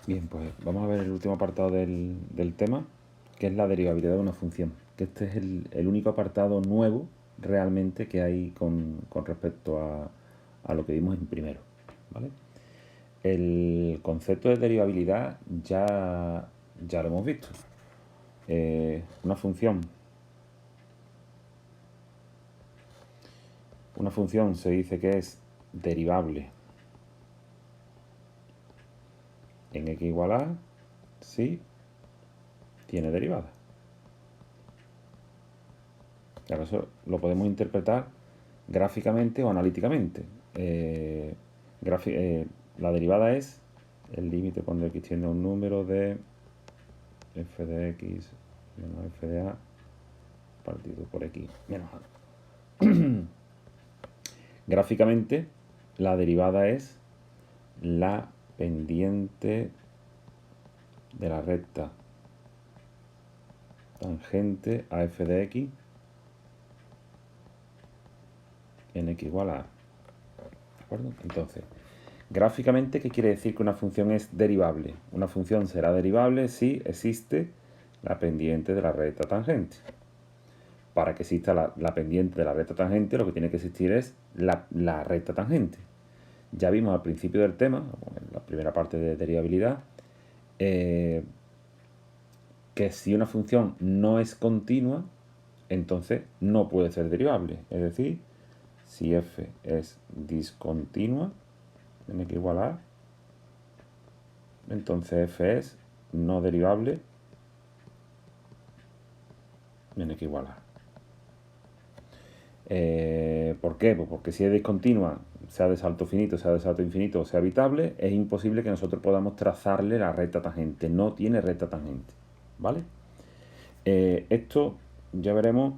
Bien, pues vamos a ver el último apartado del tema, que es la derivabilidad de una función. Que este es el único apartado nuevo realmente que hay con respecto a lo que vimos en primero. ¿Vale? El concepto de derivabilidad ya lo hemos visto. Una función se dice que es derivable en x igual a si tiene derivada. Y ahora eso lo podemos interpretar gráficamente o analíticamente. La derivada es el límite cuando x tiende a un número de f de x menos f de a partido por x menos a. Gráficamente, la derivada es la pendiente de la recta tangente a f de x en x igual a. ¿De acuerdo? Entonces, gráficamente, ¿qué quiere decir que una función es derivable? Una función será derivable si existe la pendiente de la recta tangente. Para que exista la pendiente de la recta tangente, lo que tiene que existir es la recta tangente. Ya vimos al principio del tema, en la primera parte de derivabilidad, que si una función no es continua, entonces no puede ser derivable. Es decir, si f es discontinua en x igual a, entonces f es no derivable en x igual a. ¿Por qué? Pues porque si es discontinua, sea de salto finito, sea de salto infinito o sea habitable, es imposible que nosotros podamos trazarle la recta tangente. No tiene recta tangente. ¿Vale? Esto, ya veremos,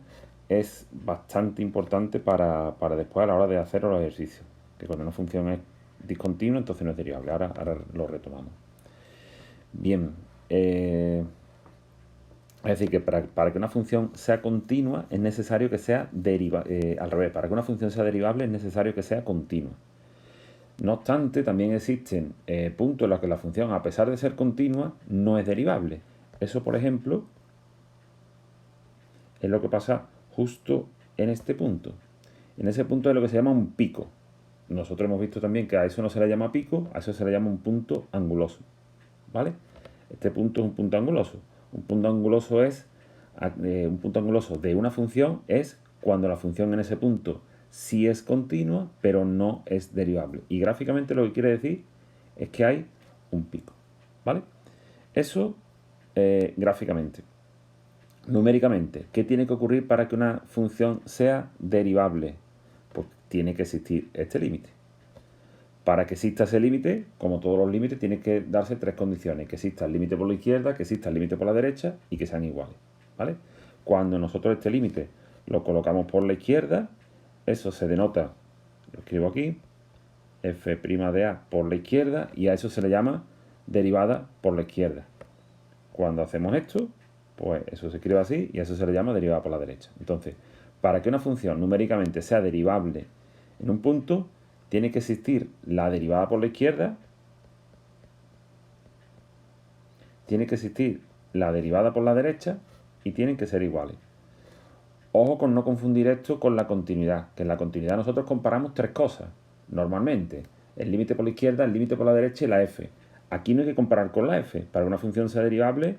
es bastante importante para después a la hora de hacer los ejercicios. Que cuando una función es discontinua, entonces no es derivable. Ahora lo retomamos. Bien. Es decir, que para que una función sea continua es necesario que sea al revés, para que una función sea derivable es necesario que sea continua. No obstante, también existen puntos en los que la función, a pesar de ser continua, no es derivable. Eso, por ejemplo, es lo que pasa justo en este punto. En ese punto es lo que se llama un pico. Nosotros hemos visto también que a eso no se le llama pico, a eso se le llama un punto anguloso. ¿Vale? Este punto es un punto anguloso. Un punto anguloso es un punto anguloso de una función es cuando la función en ese punto sí es continua, pero no es derivable. Y gráficamente lo que quiere decir es que hay un pico. ¿Vale? Eso gráficamente. Numéricamente, ¿qué tiene que ocurrir para que una función sea derivable? Pues tiene que existir este límite. Para que exista ese límite, como todos los límites, tiene que darse tres condiciones. Que exista el límite por la izquierda, que exista el límite por la derecha y que sean iguales. ¿Vale? Cuando nosotros este límite lo colocamos por la izquierda, eso se denota, lo escribo aquí, f' de a por la izquierda, y a eso se le llama derivada por la izquierda. Cuando hacemos esto, pues eso se escribe así y a eso se le llama derivada por la derecha. Entonces, para que una función numéricamente sea derivable en un punto, tiene que existir la derivada por la izquierda, tiene que existir la derivada por la derecha y tienen que ser iguales. Ojo con no confundir esto con la continuidad, que en la continuidad nosotros comparamos tres cosas, normalmente. El límite por la izquierda, el límite por la derecha y la f. Aquí no hay que comparar con la f. Para que una función sea derivable,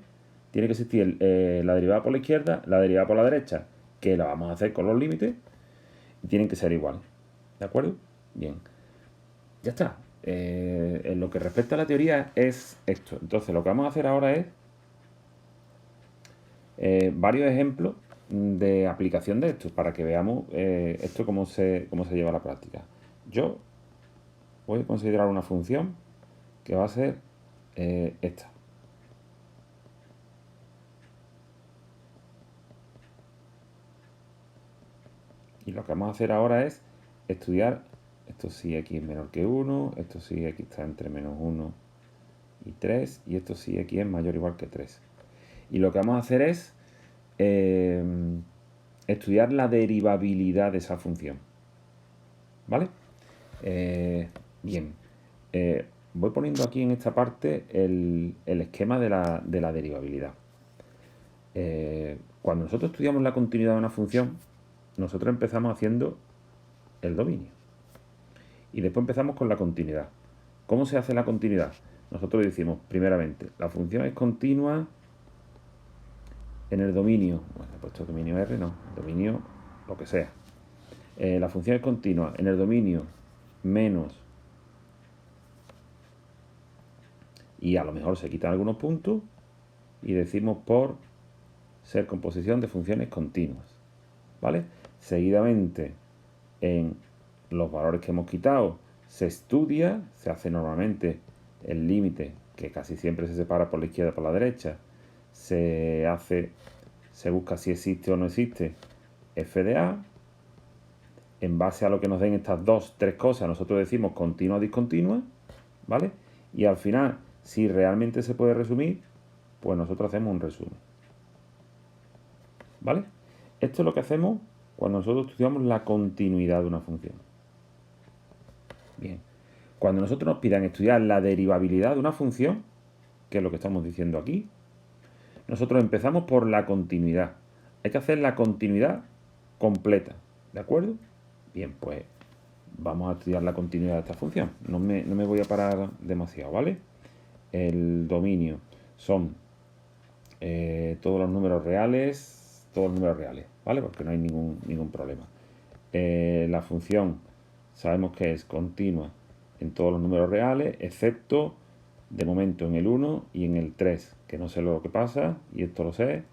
tiene que existir la derivada por la izquierda, la derivada por la derecha, que la vamos a hacer con los límites, y tienen que ser iguales. ¿De acuerdo? Bien. Ya está. En lo que respecta a la teoría es esto. Entonces, lo que vamos a hacer ahora es varios ejemplos de aplicación de esto para que veamos esto cómo se lleva a la práctica. Yo voy a considerar una función que va a ser esta. Y lo que vamos a hacer ahora es estudiar esto si x es menor que 1, esto si x está entre menos 1 y 3, y esto si x es mayor o igual que 3. Y lo que vamos a hacer es estudiar la derivabilidad de esa función. ¿Vale? Bien. voy poniendo aquí en esta parte el esquema de la derivabilidad. Cuando nosotros estudiamos la continuidad de una función, nosotros empezamos haciendo el dominio. Y después empezamos con la continuidad. ¿Cómo se hace la continuidad? Nosotros decimos, primeramente, la función es continua en el dominio. Bueno, he puesto dominio R, no, dominio lo que sea. La función es continua en el dominio menos, y a lo mejor se quitan algunos puntos, y decimos por ser composición de funciones continuas, ¿vale? Seguidamente, en los valores que hemos quitado, se estudia, se hace normalmente el límite, que casi siempre se separa por la izquierda y por la derecha, se busca si existe o no existe f de a. En base a lo que nos den estas tres cosas, nosotros decimos continua o discontinua, ¿vale? Y al final, si realmente se puede resumir, pues nosotros hacemos un resumen, ¿vale? Esto es lo que hacemos cuando nosotros estudiamos la continuidad de una función. Bien, cuando nosotros nos pidan estudiar la derivabilidad de una función, que es lo que estamos diciendo aquí, nosotros empezamos por la continuidad. Hay que hacer la continuidad completa, ¿de acuerdo? Bien, pues vamos a estudiar la continuidad de esta función. No me voy a parar demasiado, ¿vale? El dominio son todos los números reales, ¿vale? Porque no hay ningún problema. La función sabemos que es continua en todos los números reales, excepto de momento en el 1 y en el 3, que no sé lo que pasa, y esto lo sé,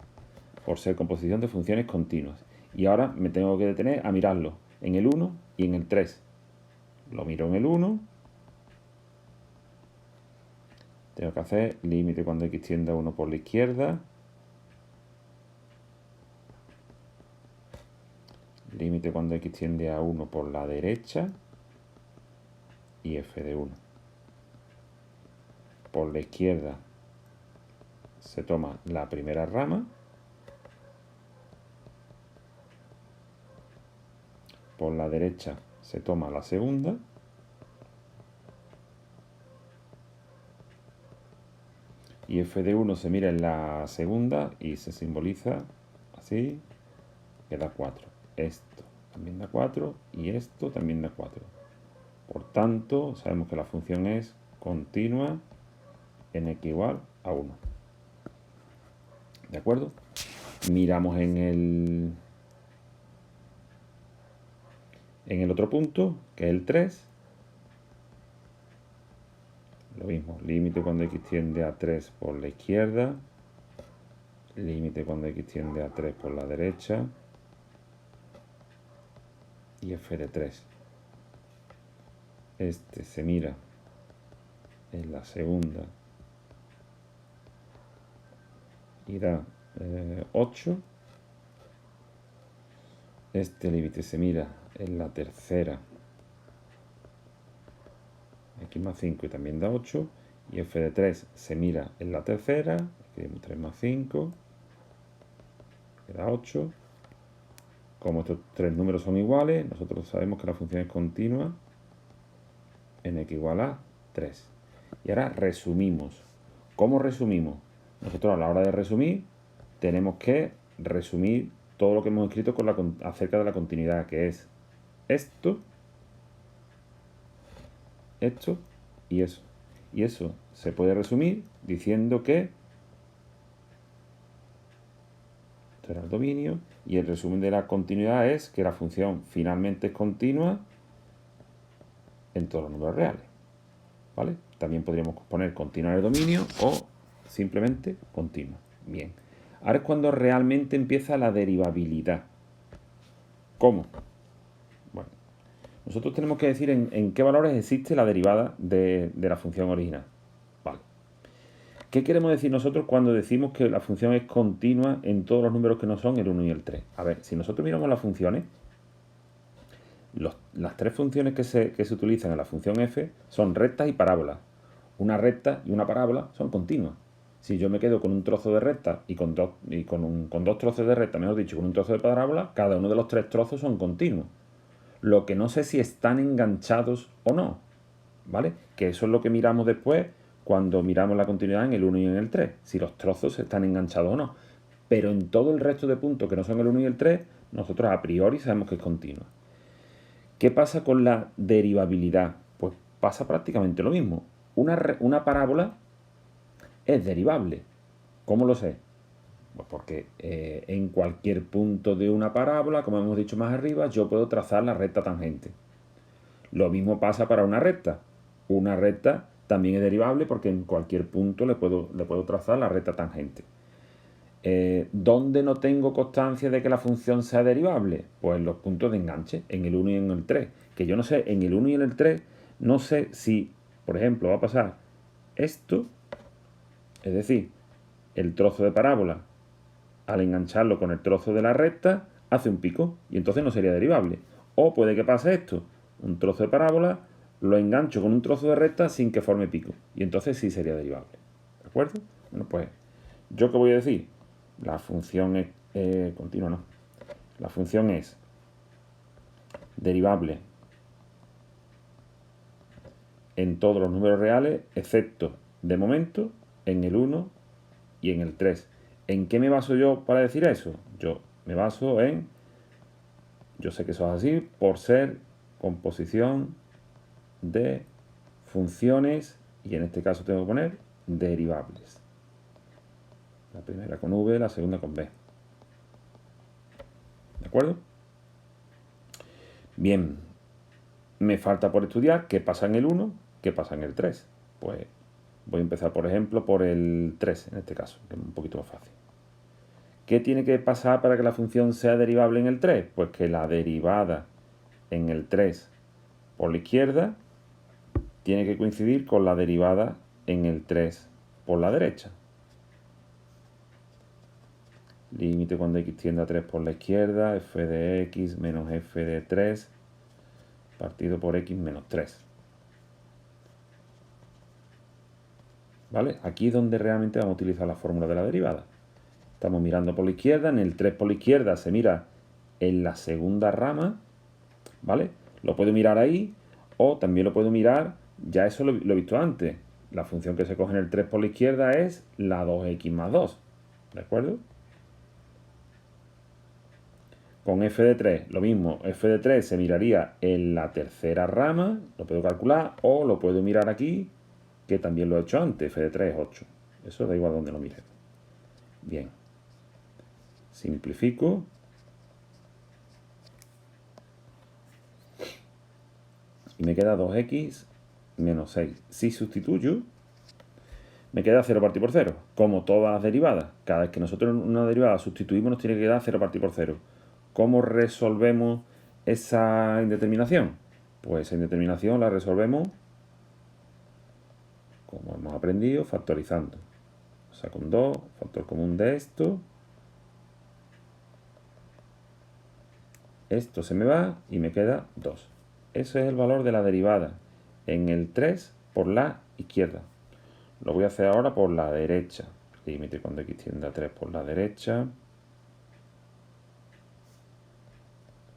por ser composición de funciones continuas. Y ahora me tengo que detener a mirarlo en el 1 y en el 3. Lo miro en el 1. Tengo que hacer límite cuando x tiende a 1 por la izquierda. Límite cuando x tiende a 1 por la derecha. Y f de 1. Por la izquierda se toma la primera rama. Por la derecha se toma la segunda. Y f de 1 se mira en la segunda y se simboliza así, que da 4. Esto también da 4 y esto también da 4. Por tanto, sabemos que la función es continua en x igual a 1. ¿De acuerdo? Miramos en el otro punto, que es el 3. Lo mismo, límite cuando x tiende a 3 por la izquierda, límite cuando x tiende a 3 por la derecha, y f de 3. Este se mira en la segunda y da 8. Este límite se mira en la tercera, x más 5 y también da 8. Y f de 3 se mira en la tercera, aquí 3 más 5, que da 8. Como estos tres números son iguales, nosotros sabemos que la función es continua en x igual a 3. Y ahora resumimos. ¿Cómo resumimos? Nosotros a la hora de resumir tenemos que resumir todo lo que hemos escrito acerca de la continuidad, que es esto y eso. Y eso se puede resumir diciendo que esto era el dominio, y el resumen de la continuidad es que la función finalmente es continua en todos los números reales, ¿vale? También podríamos poner continua en el dominio o simplemente continua. Bien. Ahora es cuando realmente empieza la derivabilidad. ¿Cómo? Bueno, nosotros tenemos que decir en qué valores existe la derivada de la función original. Vale. ¿Qué queremos decir nosotros cuando decimos que la función es continua en todos los números que no son el 1 y el 3? A ver, si nosotros miramos las funciones, las tres funciones que se utilizan en la función f son rectas y parábolas. Una recta y una parábola son continuas. Si yo me quedo con un trozo de recta y con dos trozos de recta, mejor dicho, con un trozo de parábola, cada uno de los tres trozos son continuos. Lo que no sé si están enganchados o no. ¿vale? Que eso es lo que miramos después cuando miramos la continuidad en el 1 y en el 3, si los trozos están enganchados o no. Pero en todo el resto de puntos que no son el 1 y el 3, nosotros a priori sabemos que es continua. ¿Qué pasa con la derivabilidad? Pues pasa prácticamente lo mismo. Una parábola es derivable. ¿Cómo lo sé? Pues porque en cualquier punto de una parábola, como hemos dicho más arriba, yo puedo trazar la recta tangente. Lo mismo pasa para una recta. Una recta también es derivable porque en cualquier punto le puedo trazar la recta tangente. ¿Dónde no tengo constancia de que la función sea derivable? Pues en los puntos de enganche, en el 1 y en el 3. Que yo no sé, en el 1 y en el 3, no sé si, por ejemplo, va a pasar esto, es decir, el trozo de parábola, al engancharlo con el trozo de la recta, hace un pico y entonces no sería derivable. O puede que pase esto, un trozo de parábola, lo engancho con un trozo de recta sin que forme pico y entonces sí sería derivable. ¿De acuerdo? Bueno, pues, ¿yo qué voy a decir? La función es continua, no. La función es derivable en todos los números reales, excepto, de momento, en el 1 y en el 3. ¿En qué me baso yo para decir eso? Yo me baso en, yo sé que eso es así, por ser composición de funciones, y en este caso tengo que poner derivables. La primera con V, la segunda con B. ¿De acuerdo? Bien, me falta por estudiar qué pasa en el 1, qué pasa en el 3. Pues voy a empezar, por ejemplo, por el 3, en este caso, que es un poquito más fácil. ¿Qué tiene que pasar para que la función sea derivable en el 3? Pues que la derivada en el 3 por la izquierda tiene que coincidir con la derivada en el 3 por la derecha. Límite cuando x tiende a 3 por la izquierda, f de x menos f de 3 partido por x menos 3. ¿Vale? Aquí es donde realmente vamos a utilizar la fórmula de la derivada. Estamos mirando por la izquierda, en el 3 por la izquierda se mira en la segunda rama, ¿vale? Lo puedo mirar ahí o también lo puedo mirar, ya eso lo he visto antes. La función que se coge en el 3 por la izquierda es la 2x más 2, ¿de acuerdo? Con f de 3, lo mismo, f de 3 se miraría en la tercera rama, lo puedo calcular, o lo puedo mirar aquí, que también lo he hecho antes, f de 3 es 8. Eso da igual donde lo mire. Bien. Simplifico. Y me queda 2x menos 6. Si sustituyo, me queda 0 partido por 0. Como todas las derivadas. Cada vez que nosotros una derivada sustituimos, nos tiene que quedar 0 partido por 0. ¿Cómo resolvemos esa indeterminación? Pues esa indeterminación la resolvemos, como hemos aprendido, factorizando. O sea, con 2, factor común de esto. Esto se me va y me queda 2. Ese es el valor de la derivada en el 3 por la izquierda. Lo voy a hacer ahora por la derecha. Límite cuando x tiende a 3 por la derecha.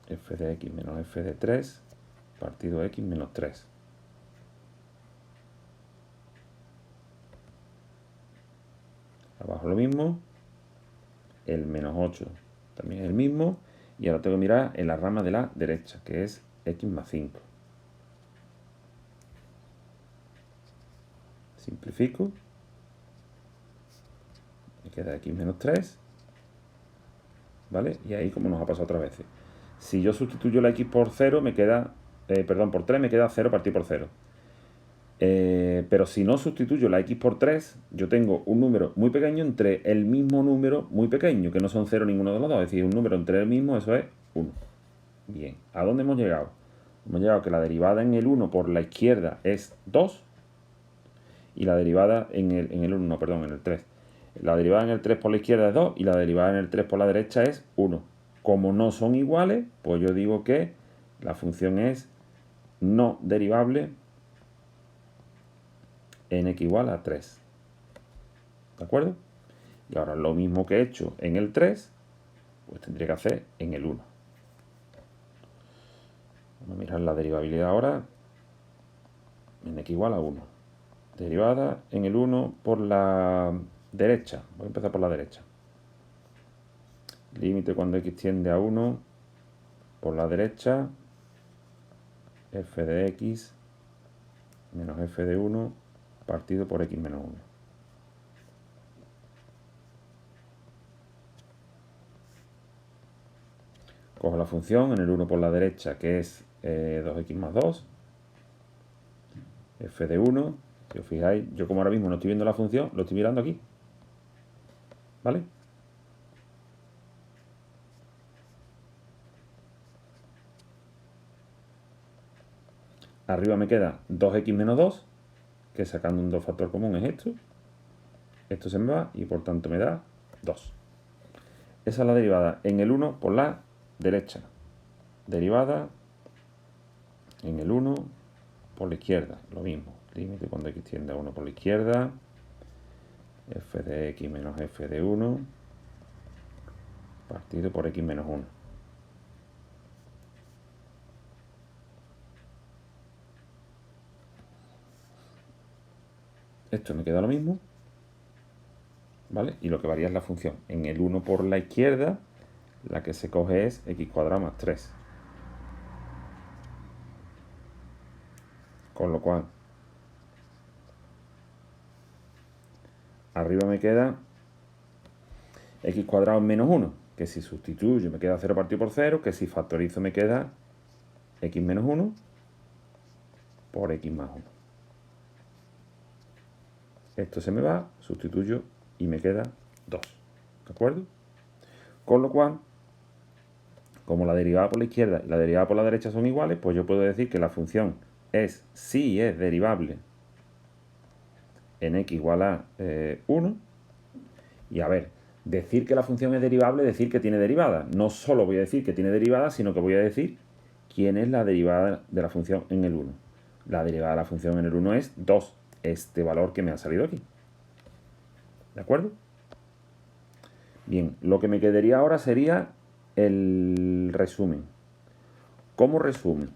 F de x menos f de 3 partido x menos 3. Abajo lo mismo. El menos 8 también es el mismo. Y ahora tengo que mirar en la rama de la derecha, que es x más 5. Simplifico. Me queda x menos 3. ¿Vale? Y ahí como nos ha pasado otras veces. Si yo sustituyo la x por 0, me queda, por 3 me queda 0 partido por 0. Pero si no sustituyo la x por 3, yo tengo un número muy pequeño entre el mismo número muy pequeño, que no son 0 ninguno de los dos. Es decir, un número entre el mismo, eso es 1. Bien, ¿a dónde hemos llegado? Hemos llegado a que la derivada en el 1 por la izquierda es 2 y la derivada en el 1, no, perdón, en el 3. La derivada en el 3 por la izquierda es 2 y la derivada en el 3 por la derecha es 1. Como no son iguales, pues yo digo que la función es no derivable en x igual a 3. ¿De acuerdo? Y ahora lo mismo que he hecho en el 3, pues tendría que hacer en el 1. Vamos a mirar la derivabilidad ahora. en x igual a 1. Derivada en el 1 por la derecha. Voy a empezar por la derecha. Límite cuando x tiende a 1 por la derecha, f de x menos f de 1 partido por x menos 1. Cojo la función en el 1 por la derecha, que es 2x más 2, f de 1. Si os fijáis, yo como ahora mismo no estoy viendo la función, lo estoy mirando aquí. ¿Vale? Arriba me queda 2x menos 2, que sacando un 2 factor común es esto. Esto se me va y por tanto me da 2. Esa es la derivada en el 1 por la derecha. Derivada en el 1 por la izquierda. Lo mismo. Límite cuando x tiende a 1 por la izquierda. F de x menos f de 1 partido por x menos 1. Esto me queda lo mismo, ¿vale? Y lo que varía es la función. En el 1 por la izquierda, la que se coge es x cuadrado más 3. Con lo cual, arriba me queda x cuadrado menos 1, que si sustituyo me queda 0 partido por 0, que si factorizo me queda x menos 1 por x más 1. Esto se me va, sustituyo y me queda 2. ¿De acuerdo? Con lo cual, como la derivada por la izquierda y la derivada por la derecha son iguales, pues yo puedo decir que la función sí es derivable en x igual a 1. Y a ver, decir que la función es derivable es decir que tiene derivada. No solo voy a decir que tiene derivada, sino que voy a decir quién es la derivada de la función en el 1. La derivada de la función en el 1 es 2, este valor que me ha salido aquí. ¿De acuerdo? Bien, lo que me quedaría ahora sería el resumen. ¿Cómo resumen?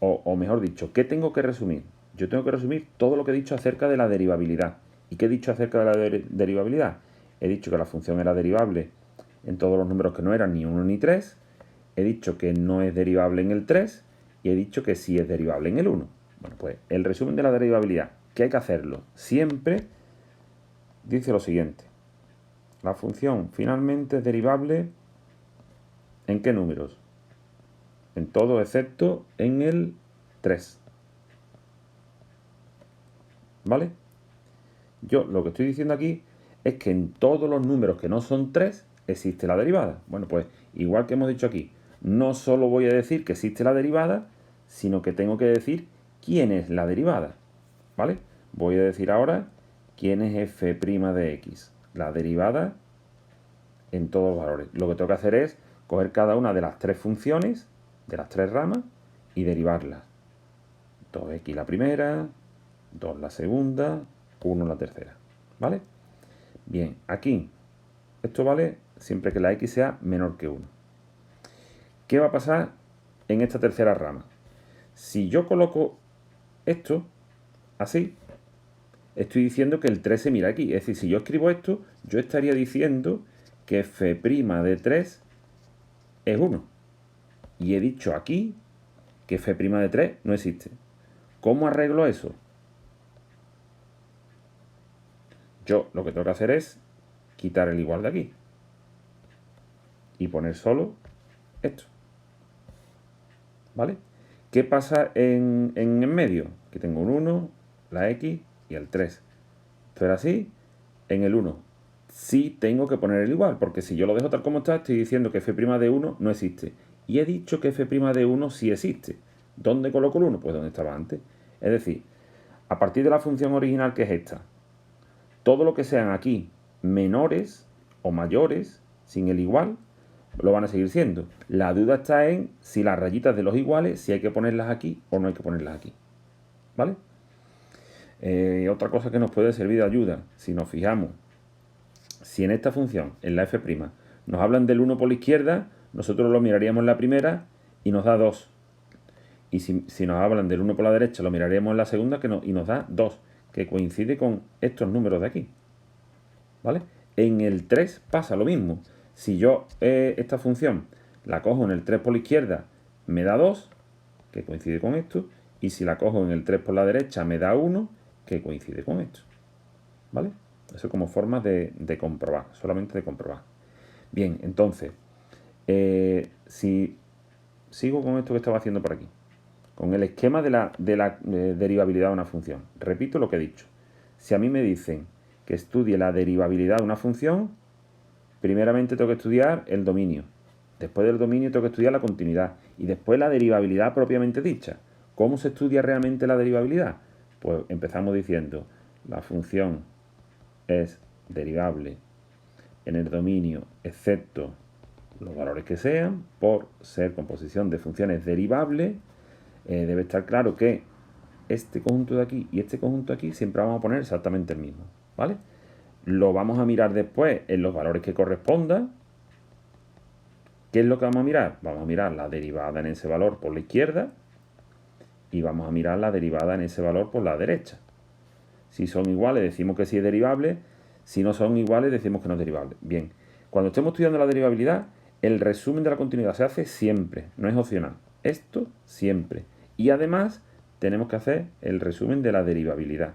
O mejor dicho, ¿qué tengo que resumir? Yo tengo que resumir todo lo que he dicho acerca de la derivabilidad. ¿Y qué he dicho acerca de la derivabilidad? He dicho que la función era derivable en todos los números que no eran ni 1 ni 3. He dicho que no es derivable en el 3. Y he dicho que sí es derivable en el 1. Bueno, pues el resumen de la derivabilidad, que hay que hacerlo siempre, dice lo siguiente. La función finalmente es derivable ¿en qué números? En todo excepto en el 3. ¿Vale? Yo lo que estoy diciendo aquí es que en todos los números que no son 3 existe la derivada. Bueno, pues igual que hemos dicho aquí, no solo voy a decir que existe la derivada, sino que tengo que decir quién es la derivada. ¿Vale? Voy a decir ahora quién es f' de x. La derivada en todos los valores. Lo que tengo que hacer es coger cada una de las 3 funciones, de las 3 ramas, y derivarlas. 2x la primera, 2 la segunda, 1 la tercera. ¿Vale? Bien, aquí esto vale siempre que la x sea menor que 1. ¿Qué va a pasar en esta tercera rama? Si yo coloco esto así, estoy diciendo que el 3 se mira aquí. Es decir, si yo escribo esto, yo estaría diciendo que f' de 3 es 1. Y he dicho aquí que f' de 3 no existe. ¿Cómo arreglo eso? Yo lo que tengo que hacer es quitar el igual de aquí y poner solo esto. ¿Vale? ¿Qué pasa en medio? Que tengo un 1, la x y el 3. Esto era así. En el 1 sí tengo que poner el igual, porque si yo lo dejo tal como está, estoy diciendo que f' de 1 no existe. Y he dicho que f' de 1 sí existe. ¿Dónde coloco el 1? Pues donde estaba antes. Es decir, a partir de la función original, que es esta, todo lo que sean aquí menores o mayores, sin el igual, lo van a seguir siendo. La duda está en si las rayitas de los iguales, si hay que ponerlas aquí o no hay que ponerlas aquí. ¿Vale? Otra cosa que nos puede servir de ayuda, si nos fijamos, si en esta función, en la f', nos hablan del 1 por la izquierda, nosotros lo miraríamos en la primera y nos da 2. Y si nos hablan del 1 por la derecha, lo miraremos en la segunda y nos da 2, que coincide con estos números de aquí. ¿Vale? En el 3 pasa lo mismo. Si yo esta función la cojo en el 3 por la izquierda, me da 2, que coincide con esto. Y si la cojo en el 3 por la derecha, me da 1, que coincide con esto. ¿Vale? Eso como forma de comprobar, solamente de comprobar. Bien, entonces, si sigo con esto que estaba haciendo por aquí, con el esquema de la derivabilidad de una función. Repito lo que he dicho. Si a mí me dicen que estudie la derivabilidad de una función, primeramente tengo que estudiar el dominio. Después del dominio tengo que estudiar la continuidad. Y después la derivabilidad propiamente dicha. ¿Cómo se estudia realmente la derivabilidad? Pues empezamos diciendo, la función es derivable en el dominio, excepto los valores que sean, por ser composición de funciones derivables. Debe estar claro que este conjunto de aquí y este conjunto de aquí siempre vamos a poner exactamente el mismo, ¿vale? Lo vamos a mirar después en los valores que correspondan. ¿Qué es lo que vamos a mirar? Vamos a mirar la derivada en ese valor por la izquierda y vamos a mirar la derivada en ese valor por la derecha. Si son iguales decimos que sí es derivable, si no son iguales decimos que no es derivable. Bien, cuando estemos estudiando la derivabilidad, el resumen de la continuidad se hace siempre, no es opcional. Esto siempre. Y además tenemos que hacer el resumen de la derivabilidad.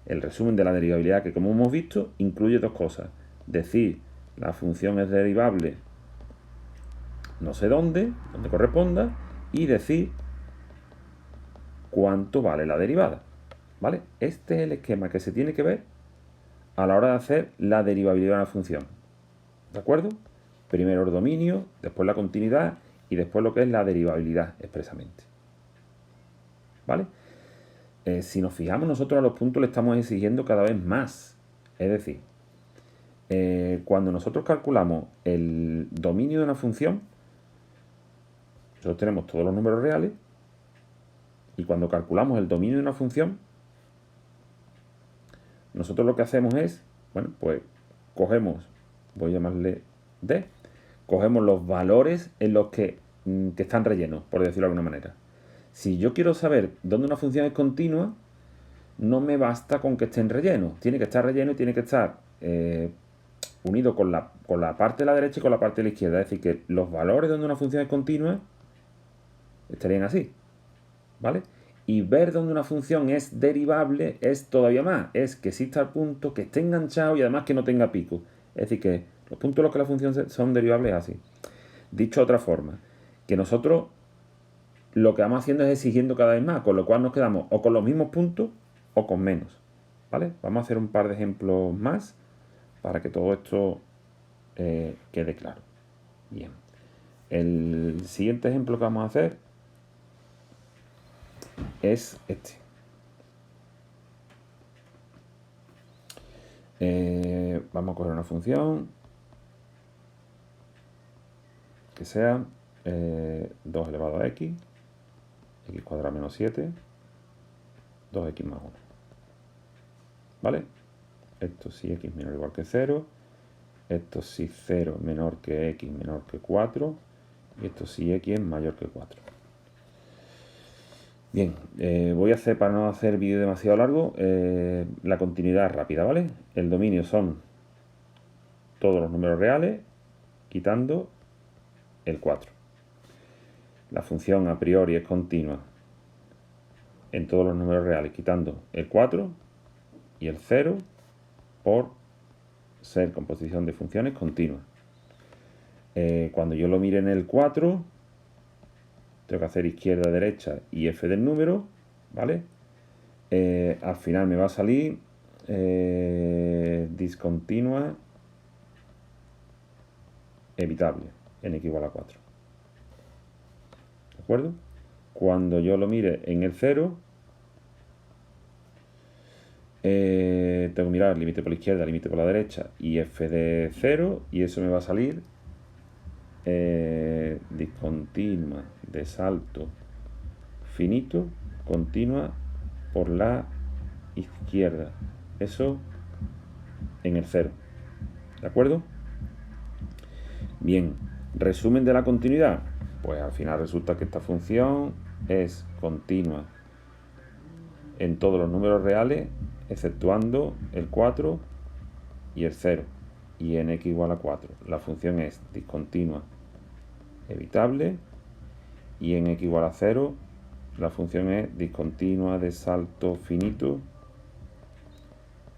El resumen de la derivabilidad que, como hemos visto, incluye dos cosas. Decir la función es derivable no sé dónde corresponda, y decir cuánto vale la derivada. ¿Vale? Este es el esquema que se tiene que ver a la hora de hacer la derivabilidad de una función. ¿De acuerdo? Primero el dominio, después la continuidad y después lo que es la derivabilidad expresamente. ¿Vale? Si nos fijamos, nosotros a los puntos le estamos exigiendo cada vez más. Es decir, cuando nosotros calculamos el dominio de una función, nosotros tenemos todos los números reales, y cuando calculamos el dominio de una función, nosotros lo que hacemos es, bueno, pues cogemos, voy a llamarle D, cogemos los valores en los que están rellenos, por decirlo de alguna manera. Si yo quiero saber dónde una función es continua, no me basta con que esté en relleno. Tiene que estar relleno y tiene que estar unido con la parte de la derecha y con la parte de la izquierda. Es decir, que los valores donde una función es continua estarían así, ¿vale? Y ver dónde una función es derivable es todavía más. Es que exista el punto, que esté enganchado y además que no tenga pico. Es decir, que los puntos en los que las funciones son derivables es así. Dicho de otra forma, que nosotros lo que vamos haciendo es exigiendo cada vez más, con lo cual nos quedamos o con los mismos puntos o con menos. ¿Vale? Vamos a hacer un par de ejemplos más para que todo esto quede claro. Bien. El siguiente ejemplo que vamos a hacer es este. Vamos a coger una función que sea 2 elevado a x, x cuadrado menos 7, 2x más 1. ¿Vale? Esto si x menor o igual que 0, esto si 0 menor que x menor que 4, y esto si x es mayor que 4. Bien, voy a hacer, para no hacer vídeo demasiado largo, la continuidad rápida, ¿vale? El dominio son todos los números reales, quitando el 4. La función a priori es continua en todos los números reales, quitando el 4 y el 0 por ser composición de funciones continuas. Cuando yo lo mire en el 4, tengo que hacer izquierda, derecha y f del número, ¿vale? Al final me va a salir discontinua evitable en x igual a 4. ¿De acuerdo? Cuando yo lo mire en el 0, tengo que mirar límite por la izquierda, límite por la derecha y f de 0, y eso me va a salir discontinua de salto finito continua por la izquierda. Eso en el 0. ¿De acuerdo? Bien, resumen de la continuidad. Pues al final resulta que esta función es continua en todos los números reales, exceptuando el 4 y el 0, y en x igual a 4. La función es discontinua evitable, y en x igual a 0, la función es discontinua de salto finito,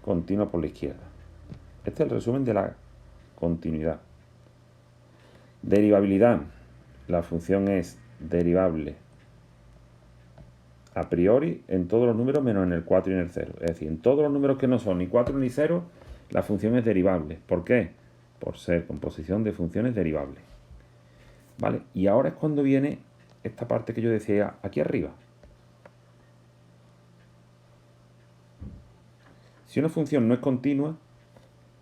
continua por la izquierda. Este es el resumen de la continuidad. Derivabilidad. La función es derivable a priori en todos los números menos en el 4 y en el 0. Es decir, en todos los números que no son ni 4 ni 0, la función es derivable. ¿Por qué? Por ser composición de funciones derivables. ¿Vale? Y ahora es cuando viene esta parte que yo decía aquí arriba. Si una función no es continua,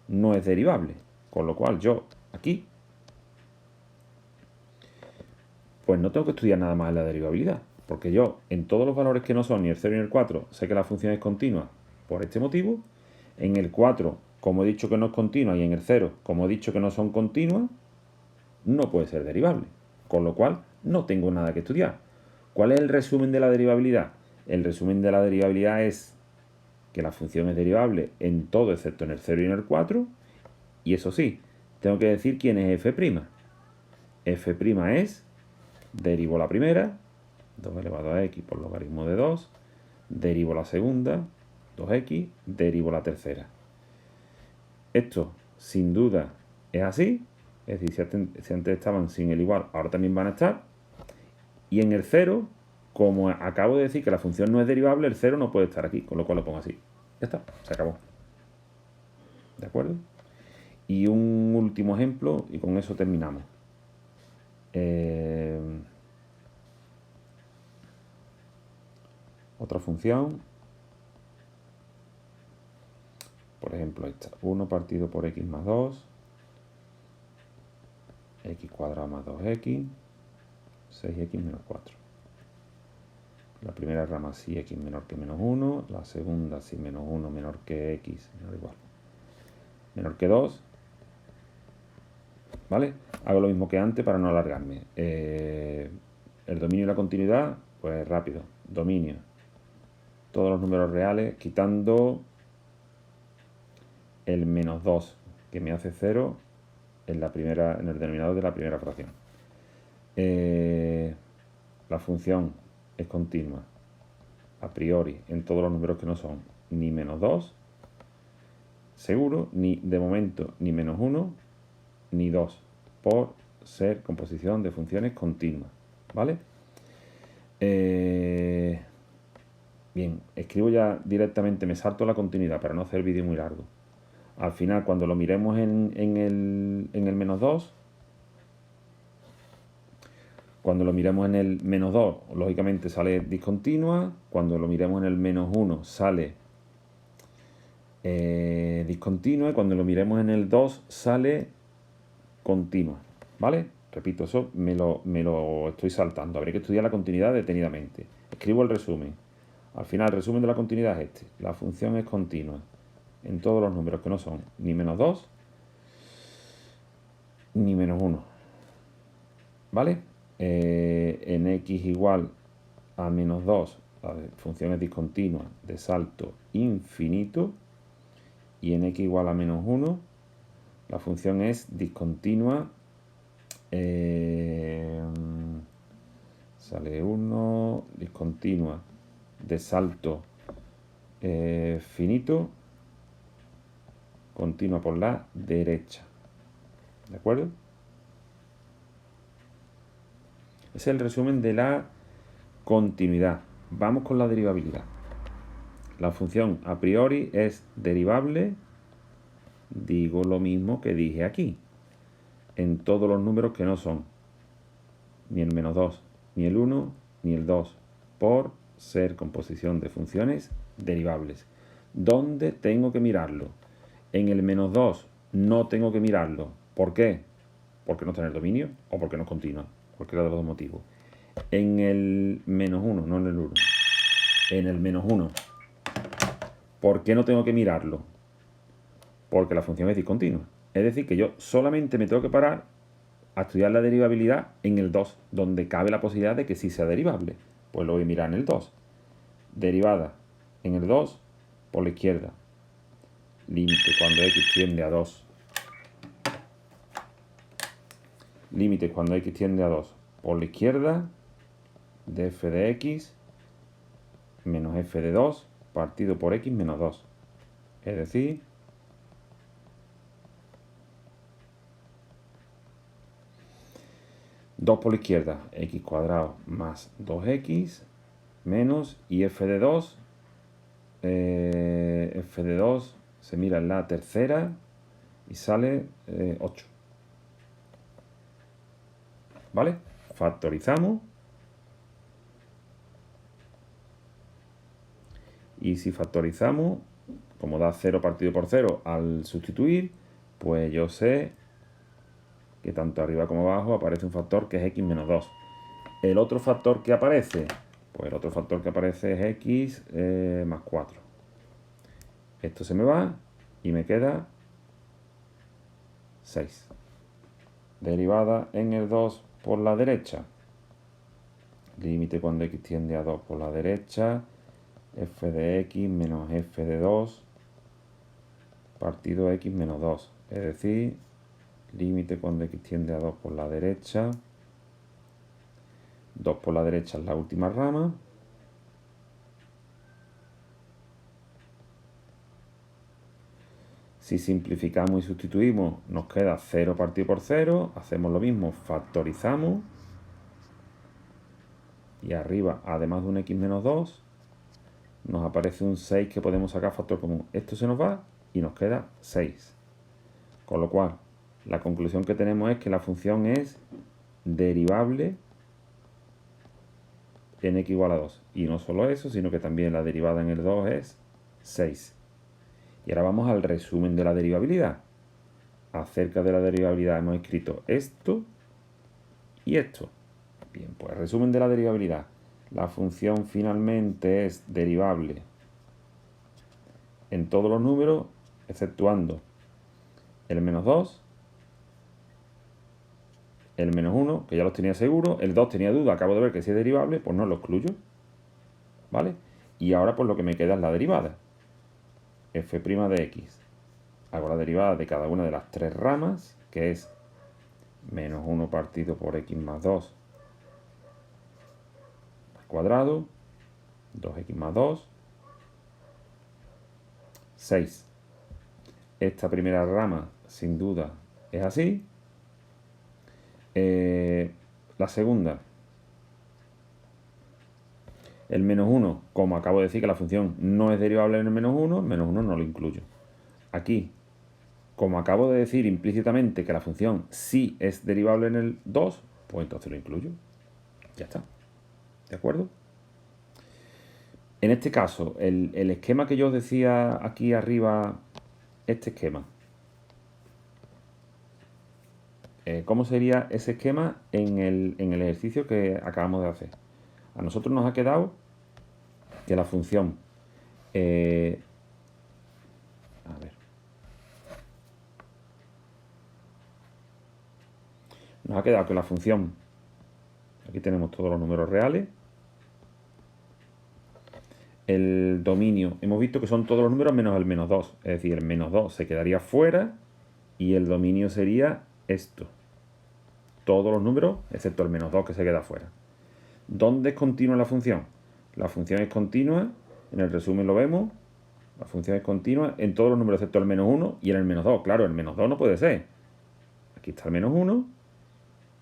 no es derivable. Con lo cual yo aquí, pues no tengo que estudiar nada más en la derivabilidad. Porque yo, en todos los valores que no son ni el 0 ni el 4, sé que la función es continua por este motivo. En el 4, como he dicho que no es continua, y en el 0, como he dicho que no son continuas, no puede ser derivable. Con lo cual, no tengo nada que estudiar. ¿Cuál es el resumen de la derivabilidad? El resumen de la derivabilidad es que la función es derivable en todo excepto en el 0 y en el 4. Y eso sí, tengo que decir quién es f'. F' es, derivo la primera, 2 elevado a x por logaritmo de 2, derivo la segunda, 2x, derivo la tercera. Esto, sin duda, es así. Es decir, si antes estaban sin el igual, ahora también van a estar. Y en el 0, como acabo de decir que la función no es derivable, el 0 no puede estar aquí, con lo cual lo pongo así. Ya está, se acabó. ¿De acuerdo? Y un último ejemplo, y con eso terminamos. Otra función. Por ejemplo, esta. 1 partido por x más 2. X cuadrado más 2x. 6x menos 4. La primera rama si x menor que menos 1. La segunda si menos 1 menor que x menor igual. Menor que 2. ¿Vale? Hago lo mismo que antes para no alargarme. El dominio y la continuidad, pues rápido. Dominio. Todos los números reales, quitando el menos 2, que me hace 0 en el denominador de la primera fracción. La función es continua a priori en todos los números que no son ni menos 2, seguro, ni de momento ni menos 1, ni 2, por ser composición de funciones continuas. ¿Vale? Bien, escribo ya directamente, me salto la continuidad para no hacer el vídeo muy largo. Al final, cuando lo miremos en el menos 2, cuando lo miremos en el menos 2, lógicamente sale discontinua. Cuando lo miremos en el menos 1, sale discontinua. Y cuando lo miremos en el 2, sale continua. ¿Vale? Repito, eso me lo estoy saltando. Habría que estudiar la continuidad detenidamente. Escribo el resumen. Al final, el resumen de la continuidad es este. La función es continua en todos los números que no son ni menos 2 ni menos 1. ¿Vale? En x igual a menos 2, la función es discontinua de salto infinito. Y en x igual a menos 1, la función es discontinua. Sale 1, discontinua de salto finito, continua por la derecha. ¿De acuerdo? Ese es el resumen de la continuidad. Vamos con la derivabilidad. La función a priori es derivable, digo lo mismo que dije aquí, en todos los números que no son ni el menos 2, ni el 1, ni el 2, por ser composición de funciones derivables. ¿Dónde tengo que mirarlo? En el menos 2 no tengo que mirarlo. ¿Por qué? Porque no está en el dominio o porque no es continua. Cualquiera de los dos motivos. En el menos 1, no en el 1. En el menos 1. ¿Por qué no tengo que mirarlo? Porque la función es discontinua. Es decir, que yo solamente me tengo que parar a estudiar la derivabilidad en el 2, donde cabe la posibilidad de que sí sea derivable. Pues lo voy a mirar en el 2. Derivada en el 2 por la izquierda. Límite cuando x tiende a 2. Límite cuando x tiende a 2 por la izquierda de f de x menos f de 2 partido por x menos 2. Es decir, dos por la izquierda, x cuadrado más 2x menos, y f de 2 se mira en la tercera y sale 8. ¿Vale? Factorizamos. Y si factorizamos, como da 0 partido por 0 al sustituir, pues yo sé que tanto arriba como abajo aparece un factor que es x menos 2. El otro factor que aparece, pues el otro factor que aparece es x más 4. Esto se me va y me queda 6. Derivada en el 2 por la derecha. Límite cuando x tiende a 2 por la derecha. F de x menos f de 2 partido x menos 2. Es decir, límite cuando x tiende a 2 por la derecha. 2 por la derecha es la última rama. Si simplificamos y sustituimos, nos queda 0 partido por 0. Hacemos lo mismo, factorizamos. Y arriba, además de un x menos 2, nos aparece un 6 que podemos sacar factor común. Esto se nos va y nos queda 6. Con lo cual, la conclusión que tenemos es que la función es derivable en x igual a 2. Y no solo eso, sino que también la derivada en el 2 es 6. Y ahora vamos al resumen de la derivabilidad. Acerca de la derivabilidad hemos escrito esto y esto. Bien, pues resumen de la derivabilidad. La función finalmente es derivable en todos los números, exceptuando el menos 2, el menos 1, que ya los tenía seguro, el 2 tenía duda, acabo de ver que si es derivable, pues no lo excluyo. ¿Vale? Y ahora pues lo que me queda es la derivada. F' de x. Hago la derivada de cada una de las tres ramas, que es menos 1 partido por x más 2 al cuadrado, 2x más 2, 6. Esta primera rama, sin duda, es así. La segunda, el menos 1, como acabo de decir que la función no es derivable en el menos 1 no lo incluyo. Aquí, como acabo de decir implícitamente que la función sí es derivable en el 2, pues entonces lo incluyo. Ya está. ¿De acuerdo? En este caso, el esquema que yo os decía aquí arriba, este esquema, ¿cómo sería ese esquema en el ejercicio que acabamos de hacer? A nosotros nos ha quedado que la función... Nos ha quedado que la función... Aquí tenemos todos los números reales. El dominio, hemos visto que son todos los números menos el menos 2. Es decir, el menos 2 se quedaría fuera y el dominio sería esto. Todos los números excepto el menos 2 que se queda fuera. ¿Dónde es continua la función? La función es continua, en el resumen lo vemos. La función es continua en todos los números excepto el menos 1 y en el menos 2. Claro, el menos 2 no puede ser. Aquí está el menos 1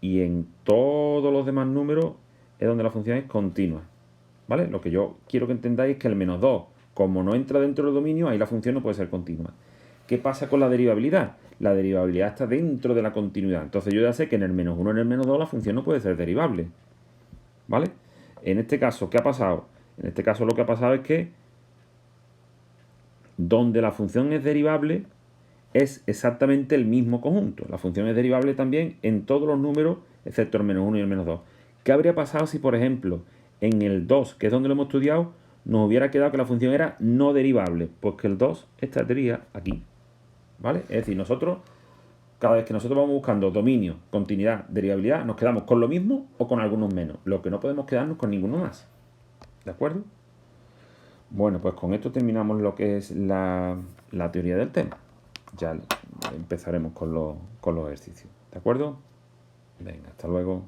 y en todos los demás números es donde la función es continua. ¿Vale? Lo que yo quiero que entendáis es que el menos 2, como no entra dentro del dominio, ahí la función no puede ser continua. ¿Qué pasa con la derivabilidad? La derivabilidad está dentro de la continuidad. Entonces yo ya sé que en el menos 1 y en el menos 2 la función no puede ser derivable. ¿Vale? En este caso, ¿qué ha pasado? En este caso lo que ha pasado es que donde la función es derivable es exactamente el mismo conjunto. La función es derivable también en todos los números excepto el menos 1 y el menos 2. ¿Qué habría pasado si, por ejemplo, en el 2, que es donde lo hemos estudiado, nos hubiera quedado que la función era no derivable? Pues que el 2 estaría aquí. ¿Vale? Es decir, nosotros cada vez que nosotros vamos buscando dominio, continuidad, derivabilidad, nos quedamos con lo mismo o con algunos menos. Lo que no podemos quedarnos con ninguno más. ¿De acuerdo? Bueno, pues con esto terminamos lo que es la teoría del tema. Ya empezaremos con los ejercicios. ¿De acuerdo? Venga, hasta luego.